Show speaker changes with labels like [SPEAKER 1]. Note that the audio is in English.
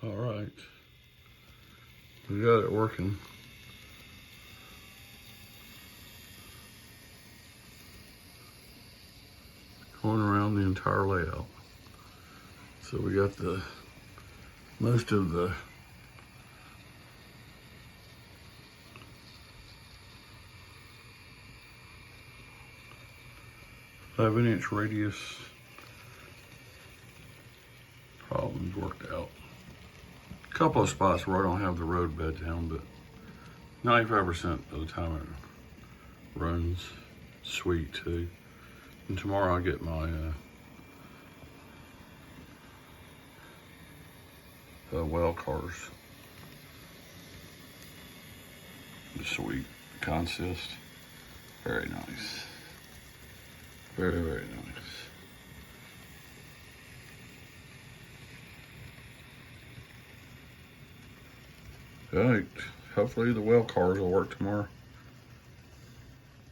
[SPEAKER 1] All right, we got it working. Going around the entire layout. So we got most of the .11" radius problems worked out. A couple of spots where I don't have the road bed down, but 95% of the time it runs sweet too. And tomorrow I'll get my well cars. The sweet consist. Very nice. Very, very nice. All right, hopefully the well cars will work tomorrow.